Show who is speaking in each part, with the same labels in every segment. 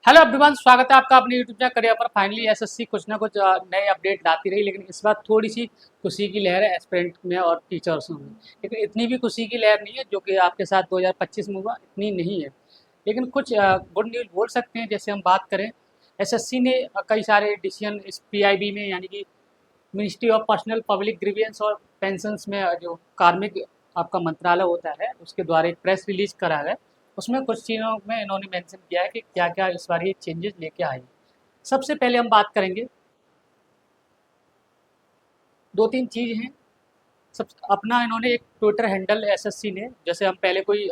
Speaker 1: Hello everyone, स्वागत है आपका अपने यूट्यूब चैनल करियर पर। फाइनली एसएससी कुछ ना कुछ नए अपडेट लाती रही, लेकिन इस बार थोड़ी सी खुशी की लहर है एस्पिरेंट में और टीचर्स में। लेकिन इतनी भी खुशी की लहर नहीं है जो कि आपके साथ 2025 में हुआ, इतनी नहीं है। लेकिन कुछ गुड न्यूज़ बोल सकते हैं। जैसे हम बात करें, एसएससी ने कई सारे डिसीजन इस पीआईबी में, यानी कि ministry of personnel public grievance और पेंशंस में, जो कार्मिक आपका मंत्रालय होता है, उसके द्वारा एक प्रेस रिलीज करा है। उसमें कुछ चीज़ों में इन्होंने मेंशन किया है कि क्या क्या इस बार ये चेंजेस लेके आए। सबसे पहले हम बात करेंगे, दो तीन चीज़ हैं। सब अपना इन्होंने एक ट्विटर हैंडल एसएससी ने, जैसे हम पहले कोई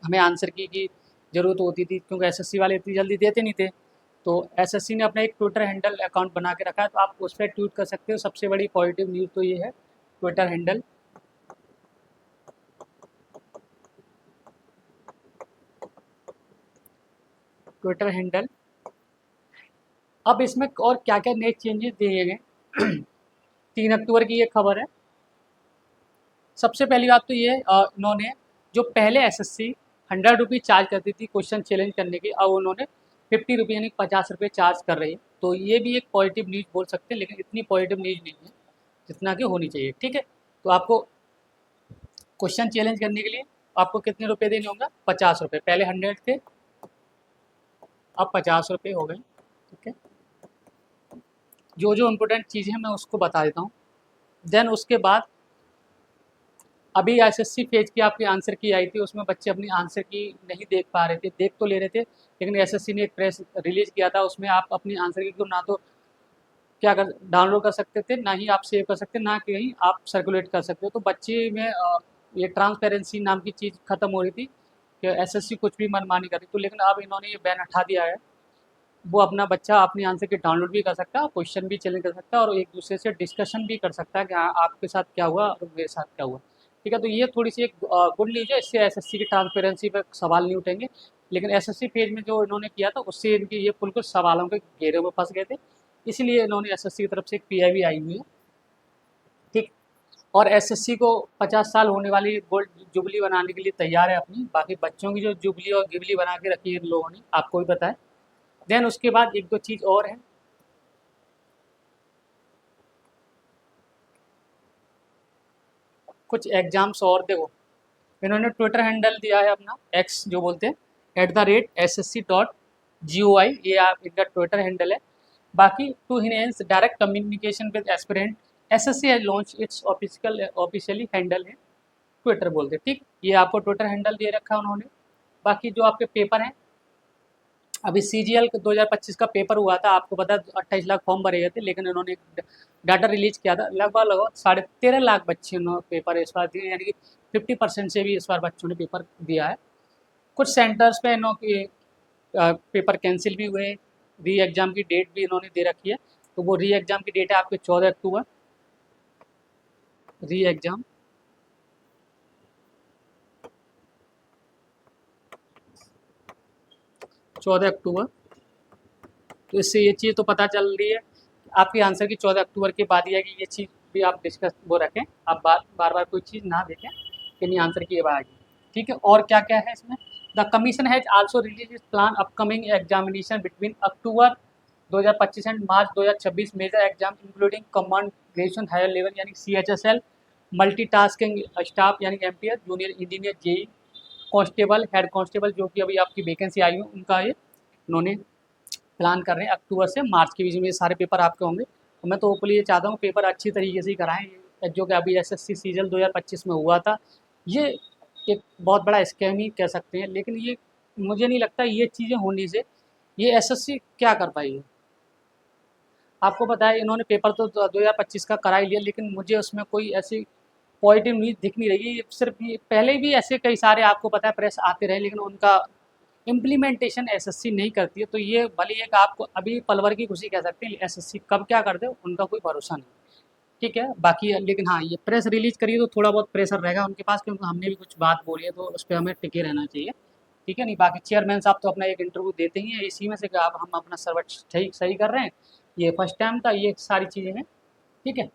Speaker 1: हमें आंसर की ज़रूरत होती थी, क्योंकि एसएससी वाले इतनी जल्दी देते नहीं थे। तो एसएससी ने अपना एक ट्विटर हैंडल अकाउंट बना के रखा है, तो आप उस पर ट्वीट कर सकते हो। सबसे बड़ी पॉजिटिव न्यूज़ तो ये है, ट्विटर हैंडल। ट्विटर हैंडल अब इसमें और क्या क्या नए चेंजेस दिए गए 3 अक्टूबर की ये खबर है। सबसे पहली बात तो ये इन्होंने, जो पहले एसएससी 100 रुपीज़ चार्ज करती थी क्वेश्चन चैलेंज करने की, अब उन्होंने 50 रुपये यानी 50 रुपये चार्ज कर रही है। तो ये भी एक पॉजिटिव न्यूज़ बोल सकते हैं, लेकिन इतनी पॉजिटिव न्यूज़ नहीं है जितना कि होनी चाहिए। ठीक है, तो आपको क्वेश्चन चैलेंज करने के लिए आपको कितने रुपए देने होंगे? 50 रुपये। पहले 100 थे, अब 50 रुपये हो गए। ठीक है, जो जो इम्पोर्टेंट चीज़ें हैं मैं उसको बता देता हूँ। देन उसके बाद अभी एसएससी पेज की आपकी आंसर की आई थी, उसमें बच्चे अपनी आंसर की नहीं देख पा रहे थे, देख तो ले रहे थे, लेकिन एसएससी ने एक प्रेस रिलीज किया था, उसमें आप अपनी आंसर की को ना तो क्या कर डाउनलोड कर सकते थे, ना ही आप सेव कर सकते, ना कहीं आप सर्कुलेट कर सकते हो। तो बच्चे में ये ट्रांसपेरेंसी नाम की चीज़ खत्म हो रही थी कि एसएससी कुछ भी मनमानी कर रही। तो लेकिन अब इन्होंने ये बैन हटा दिया है। वो अपना बच्चा अपनी आंसर की डाउनलोड भी कर सकता है और क्वेश्चन भी चैलेंज कर सकता है और एक दूसरे से डिस्कशन भी कर सकता है कि हाँ, आपके साथ क्या हुआ और मेरे साथ क्या हुआ। ठीक है, तो ये थोड़ी सी एक गुड न्यूज़ है। इससे एसएससी की ट्रांसपेरेंसी पर सवाल नहीं उठेंगे। लेकिन एसएससी पेज में जो इन्होंने किया था, उससे इनकी ये बिल्कुल सवालों के घेरे में फंस गए थे। इसलिए इन्होंने एसएससी की तरफ से एक पीआईबी आई हुई है। ठीक, और एसएससी को 50 साल होने वाली गोल्ड जुबली बनाने के लिए तैयार है अपनी। बाकी बच्चों की जो जुबली और गिबली बना के रखी है इन लोगों ने, आपको भी पता है। देन उसके बाद एक दो चीज़ और है। कुछ एग्जाम्स और देखो, इन्होंने ट्विटर हैंडल दिया है अपना, एक्स जो बोलते हैं, @SSC.GOI, ये आप इनका ट्विटर हैंडल है। बाकी to enhance direct communication with aspirant, SSC has launch its officially handle है, ट्विटर बोलते हैं। ठीक, ये आपको ट्विटर हैंडल दे रखा है उन्होंने। बाकी जो आपके पेपर हैं, अभी सीजीएल 2025 का पेपर हुआ था, आपको पता है 28 लाख फॉर्म भरे गए थे, लेकिन इन्होंने डाटा रिलीज किया था। लगभग लगभग 13.5 लाख बच्चे उन्होंने पेपर इस बार दिए, यानी कि 50% से भी इस बार बच्चों ने पेपर दिया है। कुछ सेंटर्स पे इन्होंने पेपर कैंसिल भी हुए। री एग्ज़ाम की डेट भी इन्होंने दे रखी है। तो वो री एग्ज़ाम की डेट है आपके 14 अक्टूबर। री एग्ज़ाम 14 अक्टूबर। तो इससे ये चीज़ तो पता चल रही है, आपके आंसर की 14 अक्टूबर के बाद ही है, कि ये चीज़ भी आप डिस्कस वो रखें। आप बार बार बार कोई चीज़ ना देखें कि नहीं आंसर की ये बात आएगी। ठीक है, और क्या क्या है इसमें? The commission has also release is plan upcoming examination between October 2025 and March 2026 major exam including combined graduation higher level यानी CHSL, मल्टीटास्किंग स्टाफ यानी MTS, junior engineer JE, constable, head constable, जो कि अभी आपकी वैकेंसी आई है, उनका ये इन्होंने प्लान कर रहे हैं। अक्टूबर से मार्च के बीच में ये सारे पेपर आपके होंगे। तो मैं तो होपफुली ये चाहता हूँ पेपर अच्छी तरीके से ही कराएं। जो कि अभी एसएससी सीजन 2025 में हुआ था, ये एक बहुत बड़ा स्कैम ही कह सकते हैं। लेकिन ये मुझे नहीं लगता ये चीज़ें होने से ये एसएससी क्या कर पाई है। आपको पता है इन्होंने पेपर तो 2025 का करा ही लिया, लेकिन मुझे उसमें कोई ऐसी पॉजिटिव न्यूज़ दिख नहीं रही है। ये सिर्फ ये पहले भी ऐसे कई सारे आपको पता है प्रेस आते रहे, लेकिन उनका इम्प्लीमेंटेशन एसएससी नहीं करती है। तो ये भले एक आपको अभी पलवर की खुशी कह सकते हैं, एसएससी कब क्या कर दे उनका कोई भरोसा नहीं। ठीक है, बाकी लेकिन हाँ, ये प्रेस रिलीज करिए तो थोड़ा बहुत प्रेशर रहेगा उनके पास, क्योंकि हमने भी कुछ बात बोली है, तो उस पर हमें टिके रहना चाहिए। ठीक है, नहीं बाकी चेयरमैन साहब तो अपना एक इंटरव्यू देते ही हैं इसी में से कि आप हम अपना सर्वर सही सही कर रहे हैं। ये फर्स्ट टाइम था, ये सारी चीज़ें हैं। ठीक है,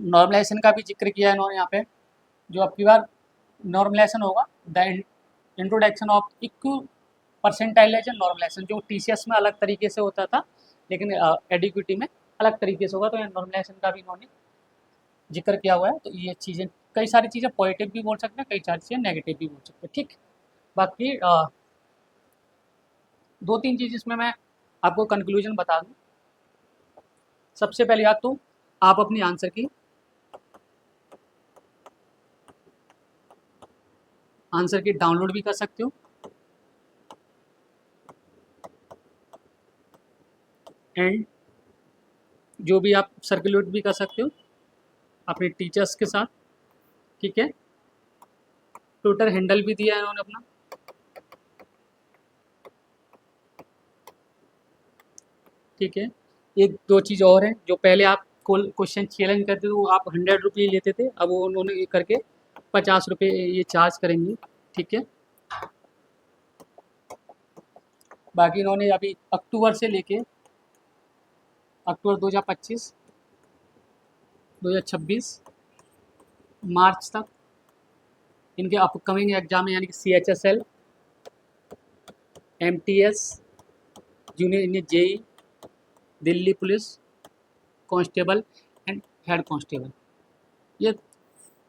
Speaker 1: नॉर्मलाइजेशन का भी जिक्र किया है इन्होंने यहाँ पे। जो अब की बार नॉर्मलाइजेशन होगा, द इंट्रोडक्शन ऑफ परसेंटाइलेशन नॉर्मलाइजेशन, जो TCS में अलग तरीके से होता था लेकिन एडिक्विटी में अलग तरीके से होगा, तो यहाँ नॉर्मलाइजेशन का भी इन्होंने जिक्र किया हुआ है। तो ये चीज़ें, कई सारी चीज़ें पॉजिटिव भी बोल सकते हैं, कई सारी चीज़ें नेगेटिव भी बोल सकते हैं, ठीक। बाकी दो तीन चीज़ इसमें मैं आपको कंक्लूजन बता दूं। सबसे पहली बात तो आप अपनी आंसर की डाउनलोड भी कर सकते हो, एंड जो भी आप सर्कुलेट भी कर सकते हो अपने टीचर्स के साथ, ठीक है। ट्विटर हैंडल भी दिया है इन्होंने अपना, ठीक है। एक दो चीज़ और है, जो पहले आप क्वेश्चन चैलेंज करते थे वो आप 100 रुपये लेते थे, अब वो उन्होंने ये करके 50 रुपये ये चार्ज करेंगे, ठीक है। बाकी इन्होंने अभी अक्टूबर से लेके अक्टूबर 2025, 2026 मार्च तक इनके अपकमिंग एग्जाम है, यानी कि CHSL, MTS, junior engineer, JEE, Delhi police constable and head constable, ये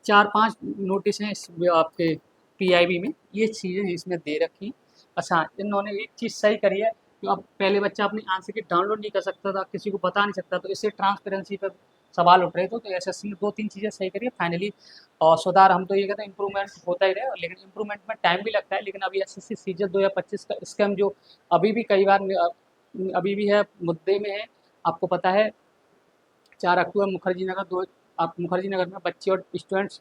Speaker 1: 4-5 नोटिस हैं इस आपके PIB में, ये चीज़ें इसमें दे रखी। अच्छा, इन्होंने एक चीज़ सही करी है कि अब पहले बच्चा अपनी आंसर की डाउनलोड नहीं कर सकता था, किसी को बता नहीं सकता, तो इससे ट्रांसपेरेंसी पर सवाल उठ रहे थे। तो SSC ने दो तीन चीज़ें सही करी है फाइनली, और सुधार हम तो ये कहते हैं इम्प्रूवमेंट होता ही रहे, लेकिन इम्प्रूवमेंट में टाइम भी लगता है। लेकिन अभी SSC CGL 2025 का स्कैम जो अभी भी कई बार अभी भी है, मुद्दे में है, आपको पता है। 4 अक्टूबर मुखर्जी नगर मुखर्जी नगर में बच्चे और स्टूडेंट्स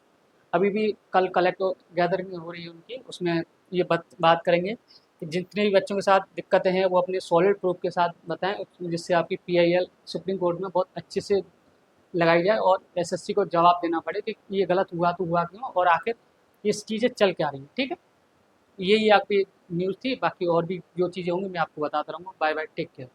Speaker 1: अभी भी कल कलेक्ट गैदरिंग हो रही है उनकी, उसमें ये बात करेंगे कि जितने भी बच्चों के साथ दिक्कतें हैं वो अपने सॉलिड प्रूफ के साथ बताएं, जिससे आपकी PIL सुप्रीम कोर्ट में बहुत अच्छे से लगाई जाए और SSC को जवाब देना पड़े कि ये गलत हुआ तो हुआ क्यों, और आखिर ये चीज़ें चल क्या रही हैं, ठीक है। यही आपकी न्यूज़ थी, बाकी और भी जो चीज़ें होंगी मैं आपको बताता रहूँगा। Bye bye, take care.